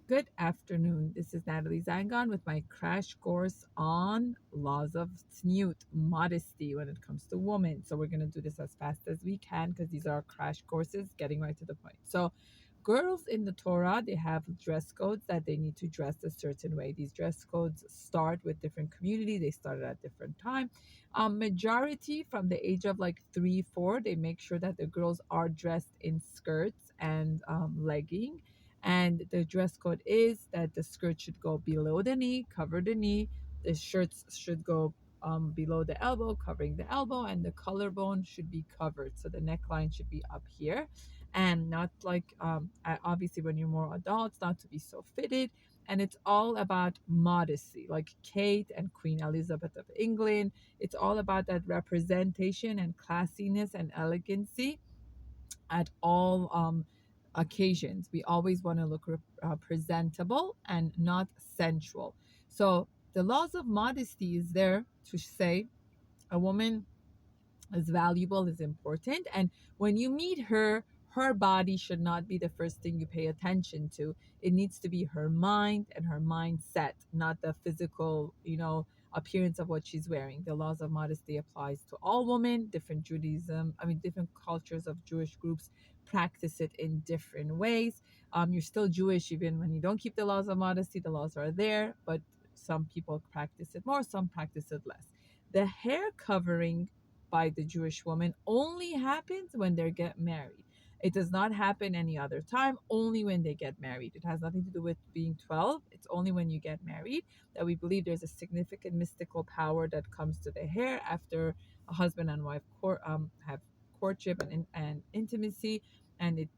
Good afternoon. This is Natalie Zangon with my crash course on laws of tzniut, modesty when it comes to women. So we're going to do this as fast as we can because these are crash courses, getting right to the point. So girls in the Torah, they have dress codes that they need to dress a certain way. These dress codes start with different communities. They started at different time. Majority from the age of like 3, 4, they make sure that the girls are dressed in skirts and legging, and the dress code is that the skirt should go below the knee, cover the knee. The shirts should go below the elbow, covering the elbow, and the collarbone should be covered. So the neckline should be up here, and not like obviously when you're more adults, not to be so fitted. And it's all about modesty, like Kate and Queen Elizabeth of England. It's all about that representation and classiness and elegancy at all occasions. We always want to look presentable and not sensual. So the laws of modesty is there to say a woman is valuable, is important, and when you meet her, her body should not be the first thing you pay attention to. It needs to be her mind and her mindset, not the physical, appearance of what she's wearing. The laws of modesty applies to all women. Different Judaism, different cultures of Jewish groups practice it in different ways. You're still Jewish even when you don't keep the laws of modesty. The laws are there, but some people practice it more, some practice it less. The hair covering by the Jewish woman only happens when they get married. It does not happen any other time, only when they get married. It has nothing to do with being 12. It's only when you get married that we believe there's a significant mystical power that comes to the hair after a husband and wife have courtship and intimacy, and it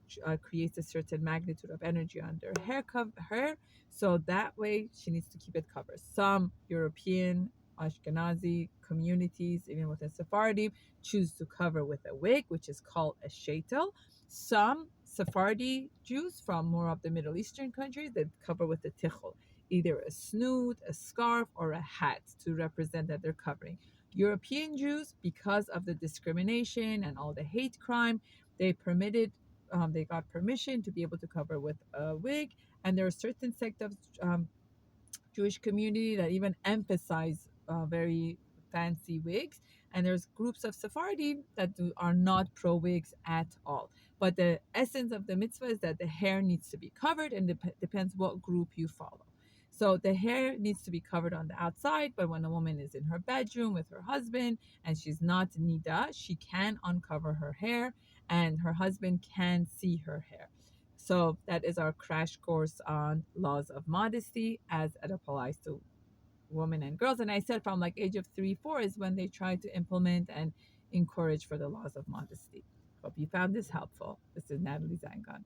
creates a certain magnitude of energy on their hair. So that way she needs to keep it covered. Some European Ashkenazi communities, even within Sephardi, choose to cover with a wig, which is called a sheitel. Some Sephardi Jews from more of the Middle Eastern countries, they cover with a tichel, either a snoot, a scarf, or a hat to represent that they're covering. European Jews, because of the discrimination and all the hate crime, they got permission to be able to cover with a wig. And there are certain sect of Jewish community that even emphasize very fancy wigs, and there's groups of Sephardi that are not pro wigs at all. But the essence of the mitzvah is that the hair needs to be covered, and depends what group you follow. So the hair needs to be covered on the outside, but when a woman is in her bedroom with her husband and she's not nida, she can uncover her hair, and her husband can see her hair. So that is our crash course on laws of modesty as it applies to women and girls. And I said from like age of 3, 4 is when they try to implement and encourage for the laws of modesty. Hope you found this helpful. This is Natalie Zangon.